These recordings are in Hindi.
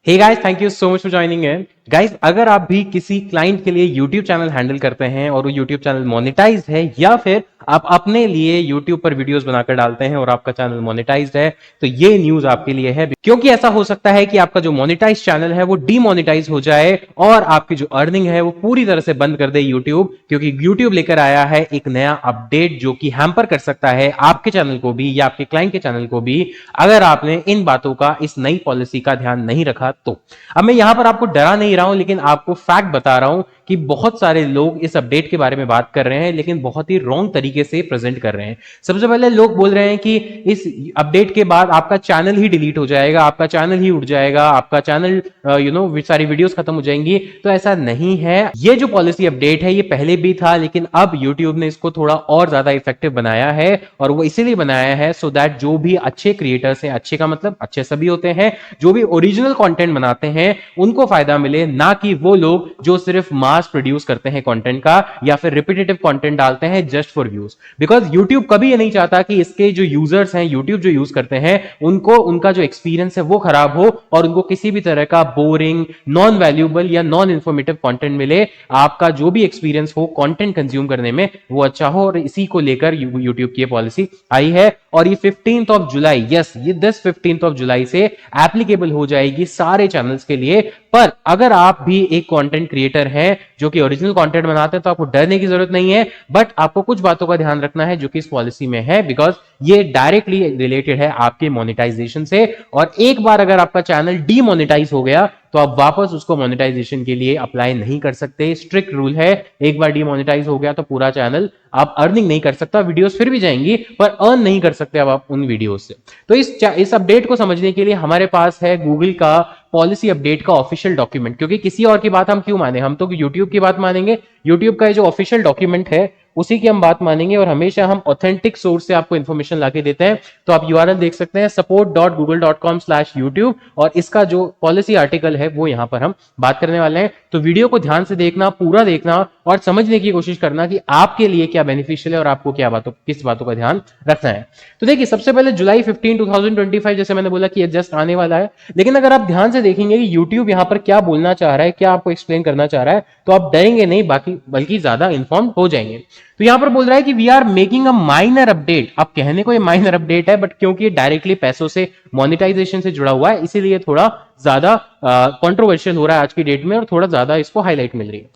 Hey guys, thank you so much for joining in. Guys, अगर आप भी किसी क्लाइंट के लिए YouTube चैनल हैंडल करते हैं और वो YouTube चैनल मोनेटाइज है, या फिर आप अपने लिए YouTube पर वीडियोस बनाकर डालते हैं और आपका चैनल मोनेटाइज्ड है, तो ये न्यूज आपके लिए है। क्योंकि ऐसा हो सकता है कि आपका जो मोनेटाइज चैनल है वो डीमोनेटाइज हो जाए और आपकी जो अर्निंग है वो पूरी तरह से बंद कर दे YouTube, क्योंकि YouTube लेकर आया है एक नया अपडेट जो कि हैम्पर कर सकता है आपके चैनल को भी या आपके क्लाइंट के चैनल को भी, अगर आपने इन बातों का, इस नई पॉलिसी का ध्यान नहीं रखा तो। अब मैं यहां पर आपको डरा नहीं रहा हूं, लेकिन आपको फैक्ट बता रहा हूं कि बहुत सारे लोग इस अपडेट के बारे में बात कर रहे हैं, लेकिन बहुत ही रॉन्ग तरीके से प्रेजेंट कर रहे हैं। सबसे पहले लोग बोल रहे हैं कि इस अपडेट के बाद आपका चैनल ही डिलीट हो जाएगा, आपका चैनल ही उठ जाएगा, आपका चैनल सारी वीडियोस खत्म हो जाएंगी। तो ऐसा नहीं है। ये जो पॉलिसी अपडेट है ये पहले भी था, लेकिन अब यूट्यूब ने इसको थोड़ा और ज्यादा इफेक्टिव बनाया है, और वो इसीलिए बनाया है सो दैट जो भी अच्छे क्रिएटर्स हैं, अच्छे का मतलब अच्छे सभी होते हैं, जो भी ओरिजिनल कंटेंट बनाते हैं उनको फायदा मिले, ना कि वो लोग जो सिर्फ मास प्रोड्यूस करते हैं कंटेंट का या फिर रिपीटेटिव कंटेंट डालते हैं just for views. Because YouTube कभी ये नहीं चाहता कि इसके जो यूजर्स हैं, यूट्यूब जो यूज करते हैं, उनको उनका जो एक्सपीरियंस है वो खराब हो और उनको किसी भी तरह का बोरिंग, नॉन वैल्यूएबल या नॉन इंफॉर्मेटिव कंटेंट मिले। आपका जो भी एक्सपीरियंस हो कंटेंट कंज्यूम करने में वो अच्छा हो, और इसी को लेकर यूट्यूब की पॉलिसी आई है। और ये 15th ऑफ जुलाई, यस, ये 15th ऑफ जुलाई से एप्लीकेबल हो जाएगी सारे चैनल्स के लिए। पर अगर आप भी एक कंटेंट क्रिएटर हैं जो कि ओरिजिनल कंटेंट बनाते हैं तो आपको डरने की जरूरत नहीं है, बट आपको कुछ बातों का ध्यान रखना है जो कि इस पॉलिसी में है, बिकॉज ये डायरेक्टली रिलेटेड है आपके मोनेटाइजेशन से। और एक बार अगर आपका चैनल डीमोनेटाइज हो गया तो आप वापस उसको मोनेटाइजेशन के लिए अप्लाई नहीं कर सकते। स्ट्रिक्ट रूल है, एक बार डीमोनेटाइज हो गया तो पूरा चैनल आप अर्निंग नहीं कर सकता। वीडियोस फिर भी जाएंगी पर अर्न नहीं कर सकते अब आप उन वीडियोस से। तो इस अपडेट को समझने के लिए हमारे पास है गूगल का पॉलिसी अपडेट का ऑफिशियल डॉक्यूमेंट, क्योंकि किसी और की बात हम क्यों माने, हम तो यूट्यूब की बात मानेंगे। यूट्यूब का जो ऑफिशियल डॉक्यूमेंट है उसी की हम बात मानेंगे, और हमेशा हम ऑथेंटिक सोर्स से आपको इंफॉर्मेशन लाके देते हैं। तो आप यूआरएल देख सकते हैं support.google.com/youtube, और इसका जो पॉलिसी आर्टिकल है वो यहां पर हम बात करने वाले हैं। तो वीडियो को ध्यान से देखना, पूरा देखना और समझने की कोशिश करना कि आपके लिए क्या बेनिफिशियल है और आपको किस बातों का ध्यान रखना है। तो देखिए, सबसे पहले जुलाई 15, 2025, जैसे मैंने बोला कि ये जस्ट आने वाला है, लेकिन अगर आप ध्यान से देखेंगे कि यूट्यूब यहां पर क्या बोलना चाह रहा है, क्या आपको एक्सप्लेन करना चाह रहा है, तो आप डरेंगे नहीं, बल्कि ज्यादा इन्फॉर्म हो जाएंगे। तो यहां पर बोल रहा है कि we are making a minor update. अब कहने को ये माइनर अपडेट है, बट क्योंकि ये डायरेक्टली पैसों से, मोनेटाइजेशन से जुड़ा हुआ है, इसीलिए थोड़ा ज्यादा कंट्रोवर्शियल हो रहा है आज की डेट में, और थोड़ा ज्यादा इसको हाईलाइट मिल रही है।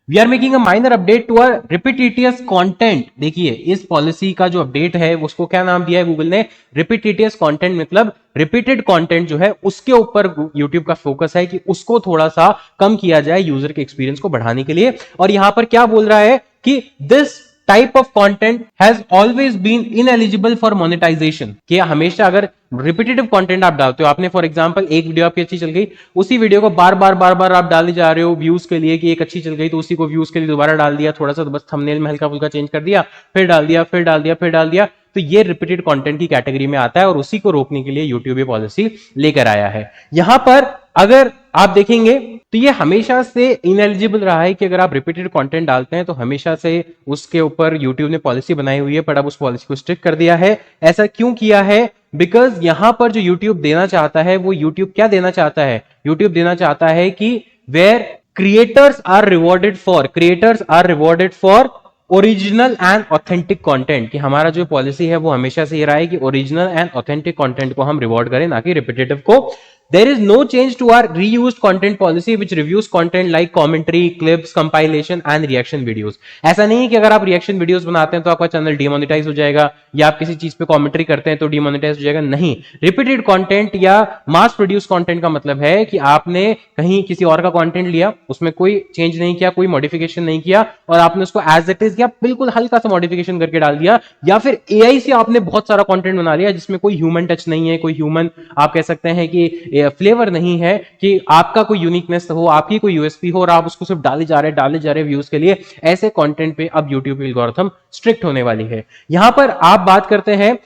We are making a minor update to our repetitious content. देखिए, इस पॉलिसी का जो अपडेट है उसको क्या नाम दिया है गूगल ने, रिपीटेटियस कंटेंट, मतलब रिपीटेड कंटेंट जो है उसके ऊपर यूट्यूब का फोकस है कि उसको थोड़ा सा कम किया जाए यूजर के एक्सपीरियंस को बढ़ाने के लिए। और यहां पर क्या बोल रहा है कि this type of content has always been ineligible for monetization. कि हमेशा अगर रिपीटेटिव कंटेंट आप डालते हो, आपने फॉर एग्जांपल एक वीडियो आपकी अच्छी चल गई, उसी वीडियो को बार बार आप डाले जा रहे हो व्यूज के लिए, कि एक अच्छी चल गई तो उसी को व्यूज के लिए दोबारा डाल दिया, थोड़ा सा तो बस थंबनेल में हल्का फुल्का चेंज कर दिया, फिर डाल दिया, फिर डाल दिया, फिर डाल दिया, तो ये रिपीटेड कंटेंट की कैटेगरी में आता है, और उसी को रोकने के लिए यूट्यूब ये पॉलिसी लेकर आया है। यहां पर अगर आप देखेंगे तो ये हमेशा से इनएलिजिबल रहा है कि अगर आप रिपीटेड कंटेंट डालते हैं तो हमेशा से उसके ऊपर यूट्यूब ने पॉलिसी बनाई हुई है, पर अब उस पॉलिसी को स्ट्रिक्ट कर दिया है। ऐसा क्यों किया है? बिकॉज यहां पर जो यूट्यूब देना चाहता है, वो यूट्यूब क्या देना चाहता है, यूट्यूब देना चाहता है कि where creators are rewarded for original and authentic content. कि हमारा जो पॉलिसी है वो हमेशा से ये रहा है कि ओरिजिनल एंड ऑथेंटिक कंटेंट को हम रिवॉर्ड करें, ना कि रिपीटेटिव को। There is no change to our reused content policy which reviews content like commentary, clips, compilation and reaction videos. ऐसा नहीं है कि अगर आप रिएक्शन वीडियोस बनाते हैं तो आपका चैनल डिमोनेटाइज हो जाएगा, या आप किसी चीज पे कमेंट्री करते हैं तो डिमोनेटाइज हो जाएगा। नहीं, रिपीटेड कंटेंट या मास प्रोड्यूस कंटेंट का मतलब है कि आपने कहीं किसी और का कंटेंट लिया, उसमें कोई चेंज नहीं किया, कोई मॉडिफिकेशन नहीं किया, और आपने उसको एज इट इज या बिल्कुल हल्का सा मॉडिफिकेशन करके डाल दिया, या फिर एआई से आपने बहुत सारा कंटेंट बना लिया जिसमें कोई ह्यूमन टच नहीं है, कोई ह्यूमन आप कह सकते हैं कि फ्लेवर नहीं है, कि आपका कोई यूनिकनेस हो, आपकी कोई यूएसपी हो, और आप उसको सिर्फ डाले जा रहे व्यूज के लिए। ऐसे कंटेंट पे अब यूट्यूब की एल्गोरिथम स्ट्रिक्ट होने वाली है। यहां पर आप बात करते हैं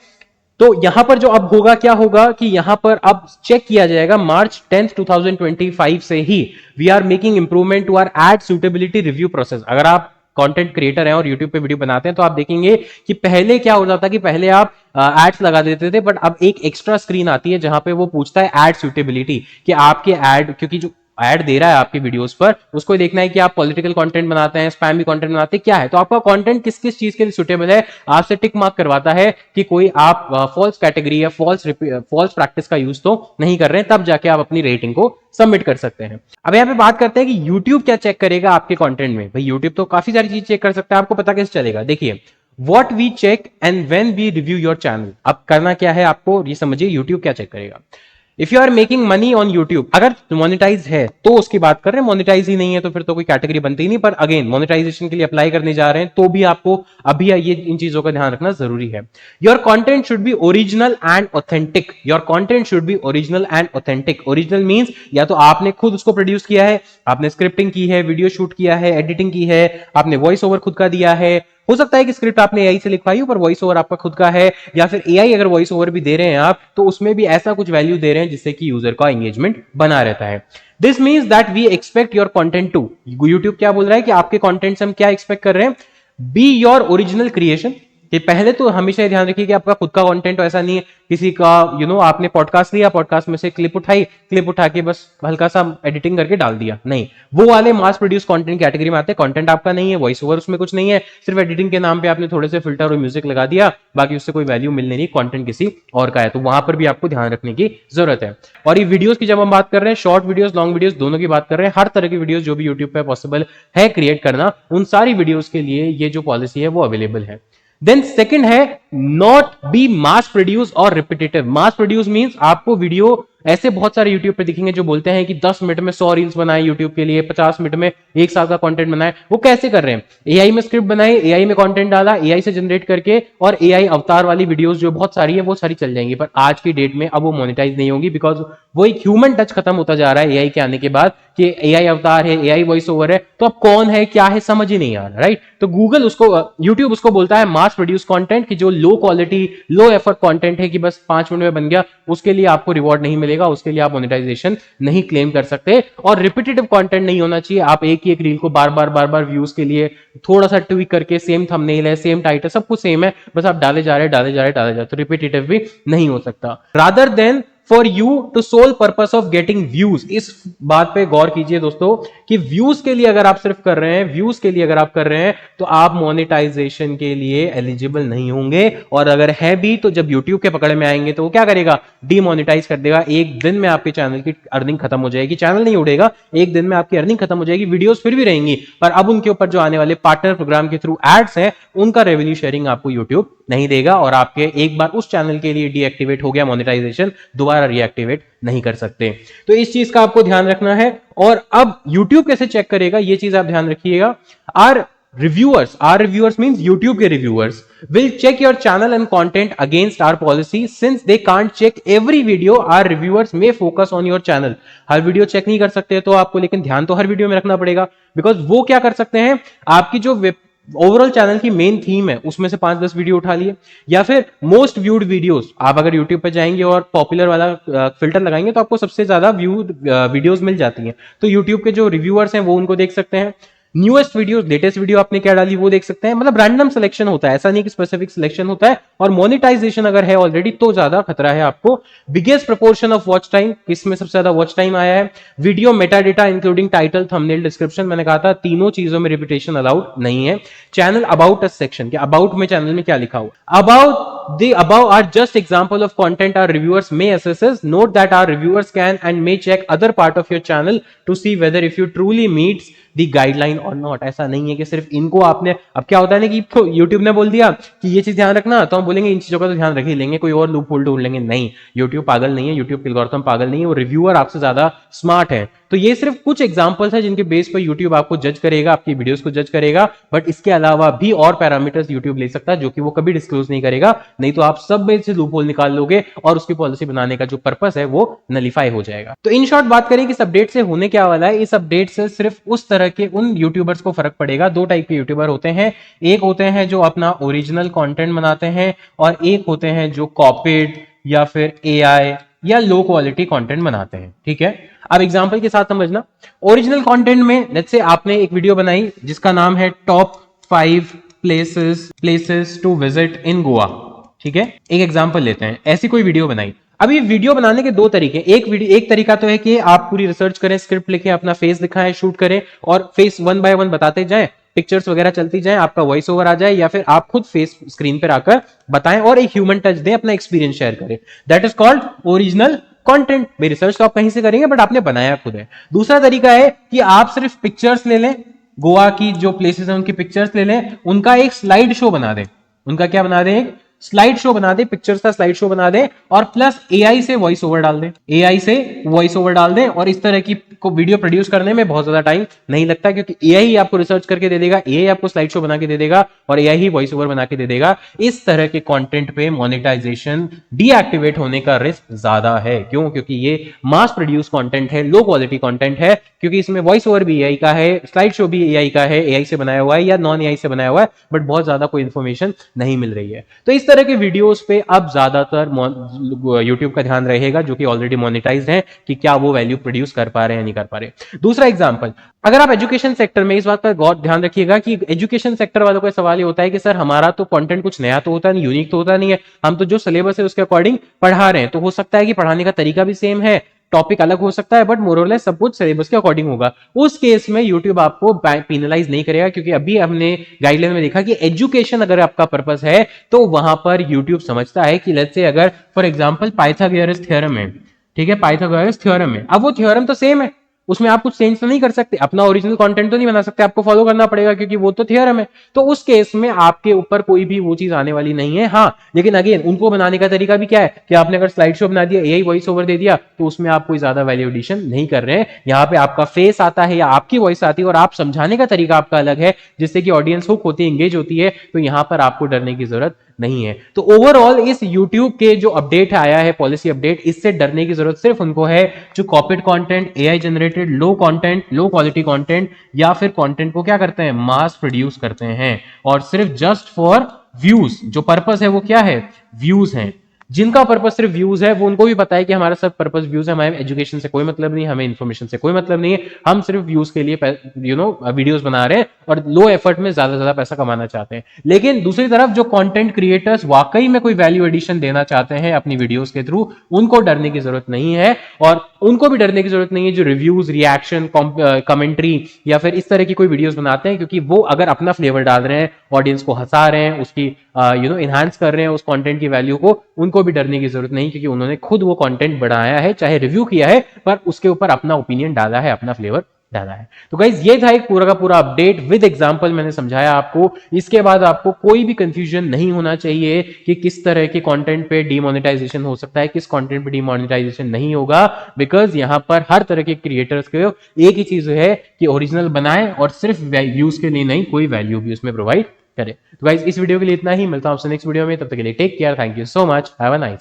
तो यहां पर जो अब होगा, क्या होगा कि यहां पर अब चेक किया जाएगा मार्च 10, 2025 से ही we are making improvement to our ad suitability review process. अगर आप कंटेंट क्रिएटर हैं और यूट्यूब पे वीडियो बनाते हैं तो आप देखेंगे कि पहले क्या होता था कि पहले आप एड्स लगा देते थे, बट अब एक एक्स्ट्रा स्क्रीन आती है जहां पे वो पूछता है एड सूटेबिलिटी, कि आपके एड, क्योंकि जो ऐड दे रहा है आपकी वीडियोस पर उसको देखना है कि आप पॉलिटिकल कंटेंट बनाते हैं, स्पैम भी कंटेंट बनाते हैं, क्या है, तो आपका कंटेंट किस किस चीज के लिए सुटेबल है आपसे टिक मार्क करवाता है कि कोई आप फॉल्स कैटेगरी या फॉल्स प्रैक्टिस का यूज तो नहीं कर रहे हैं, तब जाके आप अपनी रेटिंग को सबमिट कर सकते हैं। अब यहाँ पे बात करते हैं कि YouTube क्या चेक करेगा आपके कंटेंट में। भाई YouTube तो काफी सारी चीज चेक कर सकता है, आपको पता कैसे चलेगा, देखिए What we check and when we review your channel। अब करना क्या है आपको ये समझिए, YouTube क्या चेक करेगा। If you are making money on YouTube, अगर मोनेटाइज है तो उसकी बात कर रहे हैं, मोनेटाइज ही नहीं है तो फिर तो कोई कैटेगरी बनती ही नहीं, पर अगेन मोनेटाइजेशन के लिए अप्लाई करने जा रहे हैं तो भी आपको अभी ये इन चीजों का ध्यान रखना जरूरी है। Your content should be original and authentic. Your content should be original and authentic. Original means या तो आपने खुद उसको प्रोड्यूस किया है, आपने स्क्रिप्टिंग की है, वीडियो शूट किया है, एडिटिंग की है, आपने वॉइस ओवर खुद का दिया है। हो सकता है कि स्क्रिप्ट आपने एआई से लिखवाई हो पर वॉइस ओवर आपका खुद का है, या फिर एआई अगर वॉइस ओवर भी दे रहे हैं आप तो उसमें भी ऐसा कुछ वैल्यू दे रहे हैं जिससे कि यूजर का एंगेजमेंट बना रहता है। This means that we expect your content to. YouTube क्या बोल रहा है कि आपके कंटेंट से हम क्या एक्सपेक्ट कर रहे हैं, बी योर ओरिजिनल क्रिएशन। कि पहले तो हमेशा ध्यान रखिए कि आपका खुद का कंटेंट ऐसा नहीं है किसी का आपने पॉडकास्ट लिया, पॉडकास्ट में से क्लिप उठाई, क्लिप उठा के बस हल्का सा एडिटिंग करके डाल दिया, नहीं, वो वाले मास प्रोड्यूस कंटेंट कैटेगरी में आते हैं। कंटेंट आपका नहीं है, वॉइस ओवर उसमें कुछ नहीं है, सिर्फ एडिटिंग के नाम पे आपने थोड़े से फिल्टर और म्यूजिक लगा दिया, बाकी उससे कोई वैल्यू मिलने नहीं, कंटेंट किसी और का है, तो वहां पर भी आपको ध्यान रखने की जरूरत है। और ये वीडियोस की जब हम बात कर रहे हैं, शॉर्ट वीडियोस, लॉन्ग वीडियोस दोनों की बात कर रहे हैं, हर तरह की वीडियोस जो भी यूट्यूब पे पॉसिबल है क्रिएट करना, उन सारी वीडियोस के लिए ये जो पॉलिसी है वो अवेलेबल है। देन सेकंड है नॉट बी मास प्रोड्यूस और रिपीटेटिव। मास प्रोड्यूस मींस आपको वीडियो ऐसे बहुत सारे यूट्यूब पे दिखेंगे जो बोलते हैं कि 10 मिनट में 100 रील्स बनाए यूट्यूब के लिए, 50 मिनट में 1 साल का कंटेंट बनाए। वो कैसे कर रहे हैं, एआई में स्क्रिप्ट बनाई, एआई में कंटेंट डाला, एआई से जनरेट करके, और एआई अवतार वाली वीडियोस जो बहुत सारी है वो सारी चल जाएंगी, पर आज की डेट में अब वो मोनेटाइज नहीं होंगी, बिकॉज वो एक ह्यूमन टच खत्म होता जा रहा है एआई के आने के बाद, कि एआई अवतार है, एआई वॉइस ओवर है, तो अब कौन है क्या है समझ ही नहीं आ रहा, राइट। तो गूगल उसको, यूट्यूब उसको बोलता है मास प्रोड्यूस कंटेंट, कि जो low quality low effort content है कि बस 5 मिनट में बन गया, उसके लिए आपको रिवॉर्ड नहीं मिलेगा, उसके लिए आप मोनेटाइजेशन नहीं क्लेम कर सकते। और रिपीटेटिव कंटेंट नहीं होना चाहिए, आप एक ही एक रील को बार बार व्यूज के लिए थोड़ा सा ट्वीक करके, सेम थंबनेल है, सेम टाइटल, सब कुछ सेम है, बस आप डाले जा रहे हैं, तो रिपीटेटिव भी नहीं हो सकता। Rather than for you to sole purpose of getting views, इस बात पे गौर कीजिए दोस्तों कि व्यूज के लिए अगर आप सिर्फ कर रहे हैं, व्यूज के लिए अगर आप कर रहे हैं तो आप मोनेटाइजेशन के लिए एलिजिबल नहीं होंगे, और अगर है भी तो जब यूट्यूब के पकड़ में आएंगे तो वो क्या करेगा, डीमोनेटाइज कर देगा। एक दिन में आपके चैनल की अर्निंग खत्म हो जाएगी, चैनल नहीं उड़ेगा, एक दिन में आपकी अर्निंग खत्म हो जाएगी, वीडियोस फिर भी रहेंगी, पर अब उनके ऊपर जो आने वाले पार्टनर प्रोग्राम के थ्रू एड्स हैं उनका रेवेन्यू शेयरिंग आपको यूट्यूब नहीं देगा, और आपके एक बार उस चैनल के लिए डीएक्टिवेट हो गया मोनेटाइजेशन, दोबारा रीएक्टिवेट नहीं कर सकते। तो इस चीज का आपको ध्यान रखना है। और अब YouTube कैसे चेक करेगा ये चीज आप ध्यान रखिएगा। आर रिव्यूअर्स means YouTube के reviewers will check your channel and content against our policy since they can't check every video। our reviewers may focus on your channel। हर वीडियो चेक नहीं कर सकते तो आपको, लेकिन ध्यान तो हर वीडियो में रखना पड़ेगा, बिकॉज वो क्या कर सकते हैं, आपकी जो ओवरऑल चैनल की मेन थीम है उसमें से 5-10 वीडियो उठा लिए, या फिर मोस्ट व्यूड वीडियोस, आप अगर यूट्यूब पे जाएंगे और पॉपुलर वाला फिल्टर लगाएंगे तो आपको सबसे ज्यादा व्यूड वीडियोस मिल जाती हैं, तो यूट्यूब के जो रिव्यूअर्स हैं वो उनको देख सकते हैं। न्यूएस्ट वीडियो, लेटेस्ट वीडियो आपने क्या डाली वो देख सकते हैं, मतलब रैंडम सिलेक्शन होता है, ऐसा नहीं कि स्पेसिफिक सिलेक्शन होता है। और मोनेटाइजेशन अगर है ऑलरेडी तो ज्यादा खतरा है आपको। Biggest proportion of watch time, किसमें सबसे ज्यादा वॉच टाइम आया है, video Meta data including title, thumbnail, description, मैंने कहा था तीनों चीजों में रिपीटेशन अलाउड नहीं है। चैनल अबाउट अस सेक्शन, के अबाउट में चैनल में क्या लिखा हुआ, about the above are just example of content our reviewers may assess। note that our reviewers can and may check other part of your channel to see whether if you truly meets the guideline or not। ऐसा नहीं है कि सिर्फ इनको आपने, अब क्या होता है ना कि तो YouTube ने बोल दिया कि ये चीज ध्यान रखना, तो हम बोलेंगे इन चीजों का तो ध्यान रख ही लेंगे, कोई और लूप होल ढूंढ लेंगे, नहीं, YouTube पागल नहीं है, YouTube एल्गोरिथम पागल नहीं है, वो रिव्यूअर आपसे ज्यादा स्मार्ट है। तो ये सिर्फ कुछ एग्जांपल्स है जिनके बेस पर YouTube आपको जज करेगा, आपकी वीडियोस को जज करेगा, बट इसके अलावा भी और पैरामीटर्स YouTube ले सकता है जो कि वो कभी डिस्क्लोज नहीं करेगा, नहीं तो आप सब में से लूप होल निकाल लोगे और उसकी पॉलिसी बनाने का जो पर्पस है वो नलिफाई हो जाएगा। तो इन शॉर्ट बात करें कि इस अपडेट से होने क्या वाला है, इस अपडेट से सिर्फ उस तरह के उन यूट्यूबर्स को फर्क पड़ेगा। दो टाइप के यूट्यूबर होते हैं, एक होते हैं जो अपना ओरिजिनल कंटेंट बनाते हैं, और एक होते हैं जो कॉपीड या फिर एआई या लो क्वालिटी कंटेंट बनाते हैं, ठीक है। अब एग्जांपल के साथ समझना, ओरिजिनल कंटेंट में लेट्स से आपने एक वीडियो बनाई जिसका नाम है top 5 places to visit in Goa. ठीक है, एक एग्जांपल लेते हैं, ऐसी कोई वीडियो बनाई। अभी वीडियो बनाने के दो तरीके, एक तरीका तो है कि आप पूरी रिसर्च करें, स्क्रिप्ट लिखें, अपना फेस दिखाएं, शूट करें और फेस 1 बाय 1 बताते जाएं, पिक्चर्स वगैरह चलती जाएं, आपका वॉइस ओवर आ जाए, या फिर आप खुद फेस स्क्रीन पर आकर बताएं और एक ह्यूमन टच दें, अपना एक्सपीरियंस शेयर करें। That is called original content. भाई रिसर्च तो आप कहीं से करेंगे बट आपने बनाया खुद है। दूसरा तरीका है कि आप सिर्फ पिक्चर्स ले लें, गोवा की जो प्लेसेस हैं उनकी पिक्चर्स ले लें, उनका एक स्लाइड शो बना दें। उनका क्या बना दें? एक स्लाइड शो बना दे, पिक्चर्स का स्लाइड शो बना दे और प्लस एआई से वॉइस ओवर डाल दे, एआई से वॉइस ओवर डाल दे। और इस तरह की को वीडियो प्रोड्यूस करने में बहुत ज्यादा टाइम नहीं लगता, क्योंकि एआई ही आपको रिसर्च करके दे देगा, एआई आपको स्लाइड शो बना के दे देगा और एआई ही वॉइस ओवर बना के दे देगा। इस तरह के कंटेंट पे मोनेटाइजेशन डीएक्टिवेट होने का रिस्क ज्यादा है। क्यों? क्योंकि ये मास प्रोड्यूस कंटेंट है, लो क्वालिटी कंटेंट है, क्योंकि इसमें वॉइस ओवर भी एआई का है, स्लाइड शो भी एआई का है, एआई से बनाया हुआ है या नॉन एआई से बनाया हुआ है, बट बहुत ज्यादा कोई इंफॉर्मेशन नहीं मिल रही है। तो इस तरह के वीडियोस पे अब ज्यादातर YouTube का ध्यान रहेगा, जो कि ऑलरेडी मोनेटाइज्ड है, कि क्या वो वैल्यू प्रोड्यूस कर पा रहे हैं, नहीं कर पा रहे। दूसरा एग्जांपल, अगर आप एजुकेशन सेक्टर में, इस बात का गौर ध्यान रखिएगा कि एजुकेशन सेक्टर वालों का सवाल ये होता है कि सर हमारा तो कंटेंट कुछ नया तो होता नहीं, यूनिक तो होता नहीं है, हम तो जो सिलेबस है उसके अकॉर्डिंग पढ़ा रहे हैं, तो हो सकता है कि पढ़ाने का तरीका भी सेम है, टॉपिक अलग हो सकता है, बट मोरलेस सब कुछ सिलेबस के अकॉर्डिंग होगा। उस केस में यूट्यूब आपको पेनलाइज नहीं करेगा, क्योंकि अभी हमने गाइडलाइन में देखा कि एजुकेशन अगर आपका पर्पस है तो वहां पर यूट्यूब समझता है कि लेट्स से अगर फॉर एग्जांपल पाइथागोरस थ्योरम है, ठीक है, पाइथागोरस थ्योरम है, अब वो थ्योरम तो सेम है, उसमें आप कुछ चेंज तो नहीं कर सकते, अपना ओरिजिनल कंटेंट तो नहीं बना सकते, आपको फॉलो करना पड़ेगा क्योंकि वो तो थ्योरम है। तो उस केस में आपके ऊपर कोई भी वो चीज आने वाली नहीं है। हाँ, लेकिन अगेन उनको बनाने का तरीका भी क्या है कि आपने अगर स्लाइड शो बना दिया, एआई वॉइस ओवर दे दिया, तो उसमें आप कोई ज्यादा वैल्यू एडिशन नहीं कर रहे हैं। यहाँ पे आपका फेस आता है या आपकी वॉइस आती है और आप समझाने का तरीका आपका अलग है, जिससे कि ऑडियंस हुक होती है, एंगेज होती है। तो यहाँ पर आपको डरने की जरूरत नहीं है। तो ओवरऑल इस YouTube के जो अपडेट आया है, पॉलिसी अपडेट, इससे डरने की जरूरत सिर्फ उनको है जो कॉपीड कंटेंट, एआई जनरेटेड लो कंटेंट, लो क्वालिटी कंटेंट, या फिर कंटेंट को क्या करते हैं, मास प्रोड्यूस करते हैं और सिर्फ जस्ट फॉर व्यूज। जो पर्पस है वो क्या है? व्यूज है। जिनका पर्पस सिर्फ व्यूज है, वो उनको भी पता है कि हमारा सब पर्पस व्यूज है, हमें एजुकेशन से कोई मतलब नहीं, हमें इन्फॉर्मेशन से कोई मतलब नहीं है, हम सिर्फ व्यूज के लिए वीडियोस बना रहे हैं और लो एफर्ट में ज्यादा से ज्यादा पैसा कमाना चाहते हैं। लेकिन दूसरी तरफ जो कंटेंट क्रिएटर्स वाकई में कोई वैल्यू एडिशन देना चाहते हैं अपनी वीडियोस के थ्रू, उनको डरने की जरूरत नहीं है। और उनको भी डरने की जरूरत नहीं है जो रिव्यूज, रिएक्शन, कमेंट्री या फिर इस तरह की कोई वीडियोस बनाते हैं, क्योंकि वो अगर अपना फ्लेवर डाल रहे हैं, ऑडियंस को हंसा रहे हैं, उसकी इनहांस कर रहे हैं उस कंटेंट की वैल्यू को, उनको भी डरने की जरूरत नहीं, क्योंकि उन्होंने खुद वो कंटेंट बढ़ाया है, चाहे रिव्यू किया है, पर उसके ऊपर अपना ओपिनियन डाला है, अपना फ्लेवर डाला है। तो गाइज ये था एक पूरा का पूरा अपडेट विद एग्जांपल, मैंने समझाया आपको। इसके बाद आपको कोई भी कंफ्यूजन नहीं होना चाहिए कि किस तरह के कंटेंट पे डीमोनेटाइजेशन हो सकता है, किस कंटेंट पे डीमोनेटाइजेशन नहीं होगा, बिकॉज यहां पर हर तरह के क्रिएटर्स को एक ही चीज है कि ओरिजिनल बनाए और सिर्फ व्यूज के लिए नहीं, कोई वैल्यू भी उसमें प्रोवाइड करे। तो गाइज इस वीडियो के लिए इतना ही, मिलता हूं आपसे नेक्स्ट वीडियो में, तब तक के लिए take care, thank you so much, have a nice